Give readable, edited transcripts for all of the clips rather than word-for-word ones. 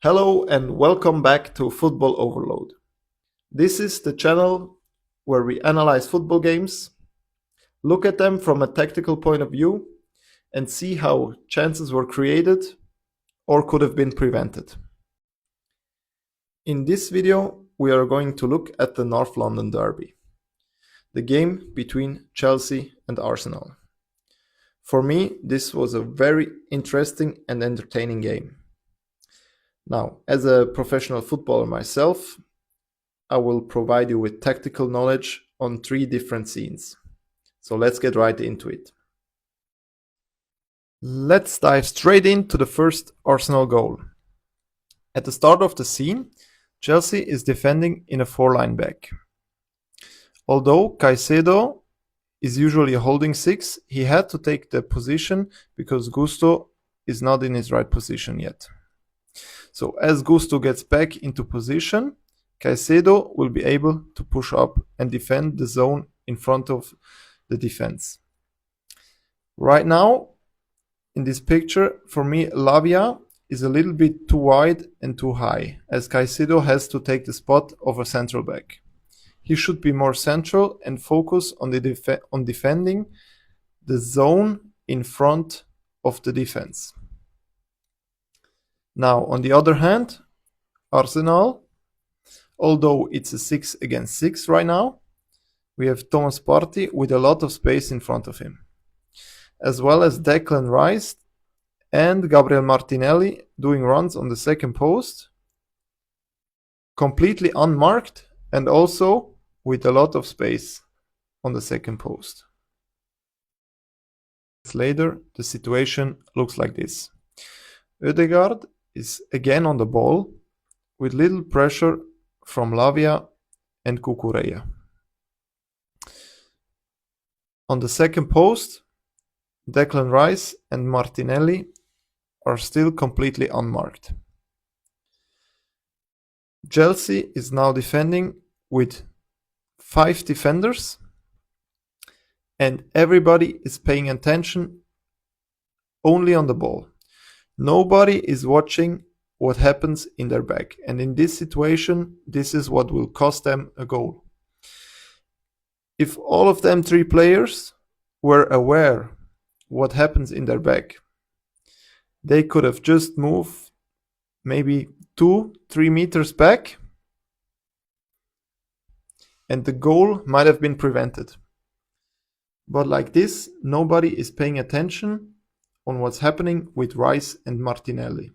Hello and welcome back to Football Overload. This is the channel where we analyze football games, look at them from a tactical point of view, and see how chances were created or could have been prevented. In this video, we are going to look at the North London Derby, the game between Chelsea and Arsenal. For me, this was a very interesting and entertaining game. Now, as a professional footballer myself, I will provide you with tactical knowledge on 3 different scenes. So let's get right into it. Let's dive straight into the first Arsenal goal. At the start of the scene, Chelsea is defending in a 4-line back. Although Caicedo is usually a holding 6, he had to take the position because Gusto is not in his right position yet. So as Gusto gets back into position, Caicedo will be able to push up and defend the zone in front of the defense. Right now, in this picture, for me, Lavia is a little bit too wide and too high, as Caicedo has to take the spot of a central back. He should be more central and focus on defending the zone in front of the defense. Now, on the other hand, Arsenal, although it's a 6 against 6 right now, we have Thomas Partey with a lot of space in front of him, as well as Declan Rice and Gabriel Martinelli doing runs on the second post, completely unmarked and also with a lot of space on the second post. Later, the situation looks like this. Ødegaard is again on the ball with little pressure from Lavia and Cucurella. On the second post, Declan Rice and Martinelli are still completely unmarked. Chelsea is now defending with 5 defenders, and everybody is paying attention only on the ball. Nobody is watching what happens in their back, and in this situation, this is what will cost them a goal. If all of them 3 players were aware what happens in their back, they could have just moved maybe 2-3 meters back, and the goal might have been prevented. But like this, nobody is paying attention on what's happening with Rice and Martinelli.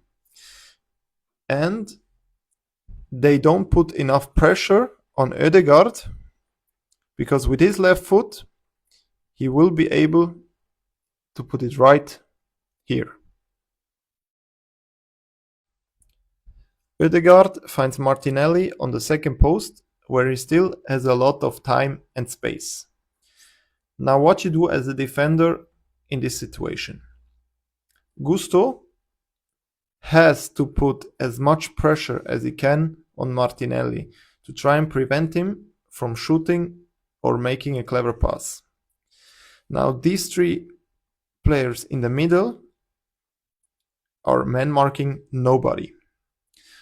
And they don't put enough pressure on Ødegaard, because with his left foot, he will be able to put it right here. Ødegaard finds Martinelli on the second post, where he still has a lot of time and space. Now what you do as a defender in this situation. Gusto has to put as much pressure as he can on Martinelli to try and prevent him from shooting or making a clever pass. Now these 3 players in the middle are man marking nobody.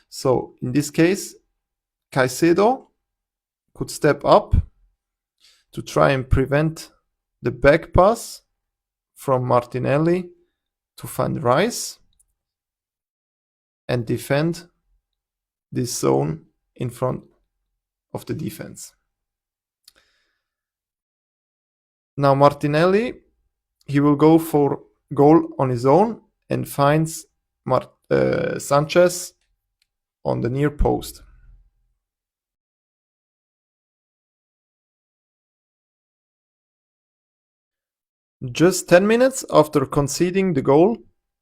So in this case, Caicedo could step up to try and prevent the back pass from Martinelli to find Rice and defend this zone in front of the defense. Now Martinelli, he will go for goal on his own and finds Sanchez on the near post. Just 10 minutes after conceding the goal,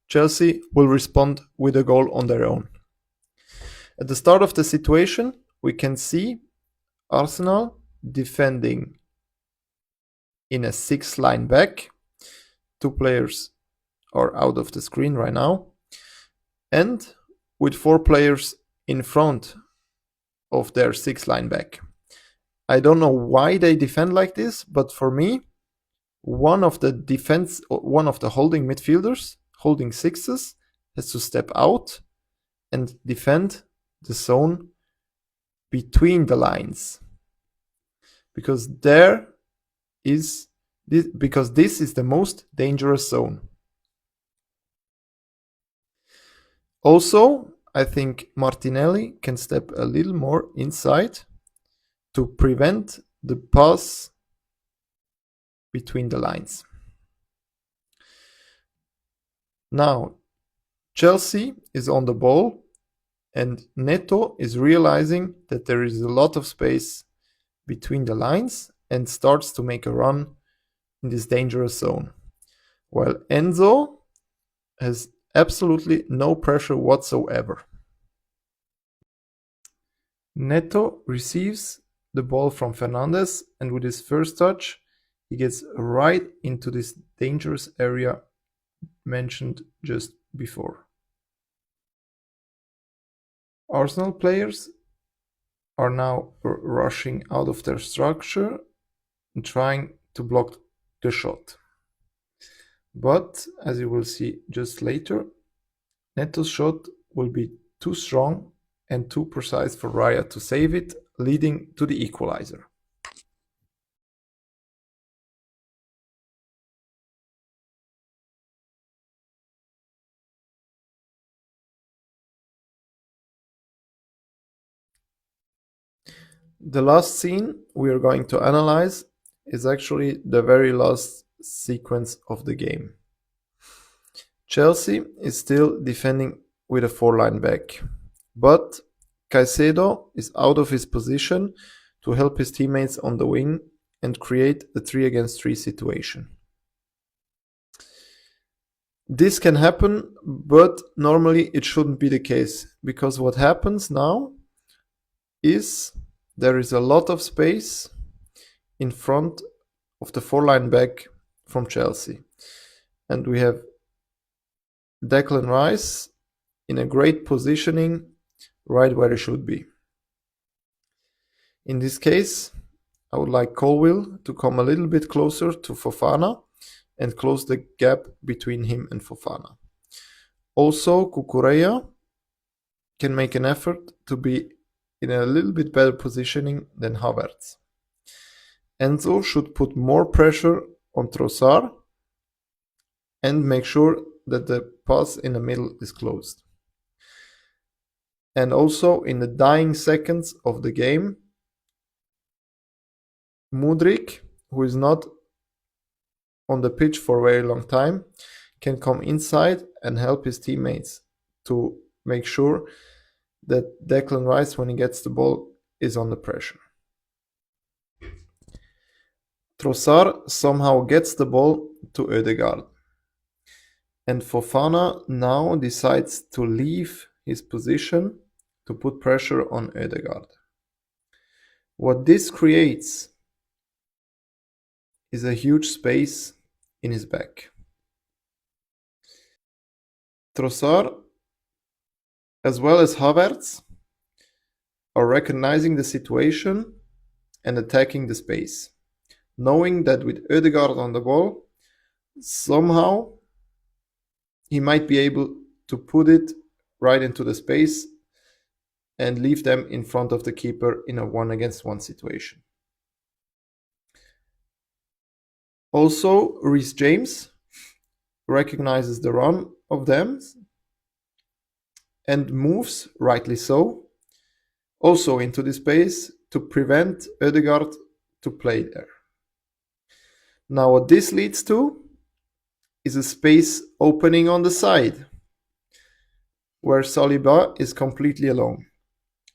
Chelsea will respond with a goal on their own. At the start of the situation, we can see Arsenal defending in a 6-line back. 2 players are out of the screen right now. And with 4 players in front of their 6-line back. I don't know why they defend like this, but for me, one of the holding midfielders, holding 6s, has to step out and defend the zone between the lines, because this is the most dangerous zone. Also, I think Martinelli can step a little more inside to prevent the pass between the lines. Now, Chelsea is on the ball, and Neto is realizing that there is a lot of space between the lines and starts to make a run in this dangerous zone, while Enzo has absolutely no pressure whatsoever. Neto receives the ball from Fernandes, and with his first touch, he gets right into this dangerous area mentioned just before. Arsenal players are now rushing out of their structure and trying to block the shot. But as you will see just later, Neto's shot will be too strong and too precise for Raya to save it, leading to the equalizer. The last scene we are going to analyze is actually the very last sequence of the game. Chelsea is still defending with a four-line back, but Caicedo is out of his position to help his teammates on the wing and create a 3-against-3 situation. This can happen, but normally it shouldn't be the case, because what happens now is there is a lot of space in front of the four-line back from Chelsea. And we have Declan Rice in a great positioning right where he should be. In this case, I would like Colwill to come a little bit closer to Fofana and close the gap between him and Fofana. Also, Cucurella can make an effort to be in a little bit better positioning than Havertz. Enzo should put more pressure on Trossard and make sure that the pass in the middle is closed. And also, in the dying seconds of the game, Mudryk, who is not on the pitch for a very long time, can come inside and help his teammates to make sure that Declan Rice, when he gets the ball, is under pressure. Trossard somehow gets the ball to Ødegaard, and Fofana now decides to leave his position to put pressure on Ødegaard. What this creates is a huge space in his back. Trossard, as well as Havertz, are recognizing the situation and attacking the space, knowing that with Ødegaard on the ball, somehow he might be able to put it right into the space and leave them in front of the keeper in a 1-against-1 situation. Also, Reece James recognizes the run of them and moves, rightly so, also into the space to prevent Ødegaard to play there. Now what this leads to is a space opening on the side where Saliba is completely alone.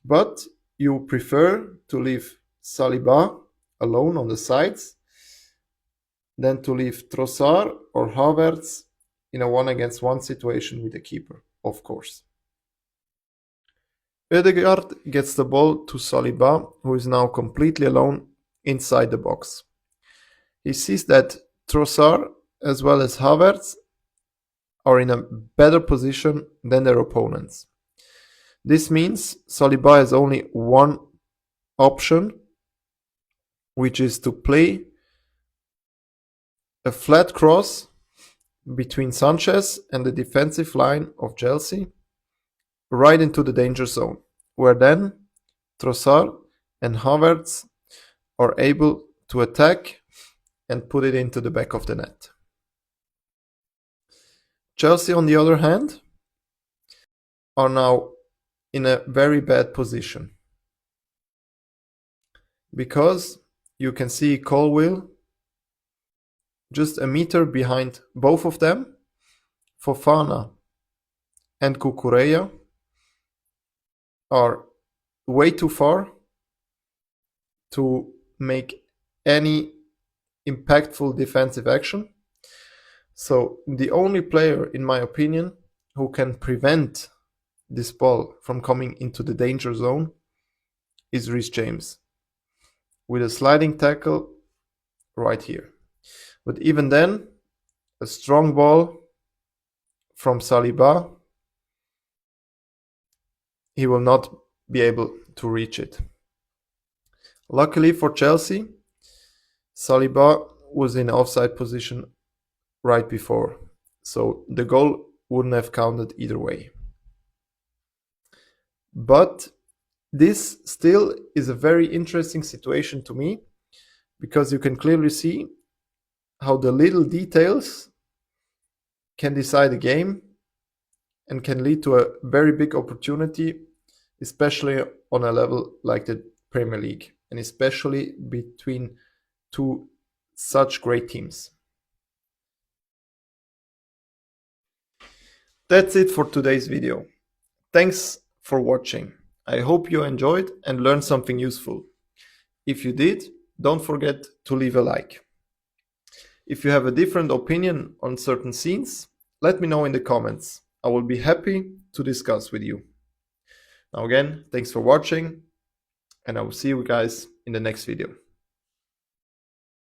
But you prefer to leave Saliba alone on the sides than to leave Trossard or Havertz in a 1-against-1 situation with the keeper, of course. Ødegaard gets the ball to Saliba, who is now completely alone inside the box. He sees that Trossard as well as Havertz are in a better position than their opponents. This means Saliba has only one option, which is to play a flat cross between Sanchez and the defensive line of Chelsea, right into the danger zone, where then Trossard and Havertz are able to attack and put it into the back of the net. Chelsea, on the other hand, are now in a very bad position because you can see Colwill just a meter behind both of them. Fofana and Cucurella are way too far to make any impactful defensive action. So the only player, in my opinion, who can prevent this ball from coming into the danger zone is Reece James with a sliding tackle right here. But even then, a strong ball from Saliba, he will not be able to reach it. Luckily for Chelsea, Saliba was in offside position right before, so the goal wouldn't have counted either way. But this still is a very interesting situation to me, because you can clearly see how the little details can decide a game and can lead to a very big opportunity, especially on a level like the Premier League, and especially between two such great teams. That's it for today's video. Thanks for watching. I hope you enjoyed and learned something useful. If you did, don't forget to leave a like. If you have a different opinion on certain scenes, let me know in the comments. I will be happy to discuss with you. Now again, thanks for watching, and I will see you guys in the next video.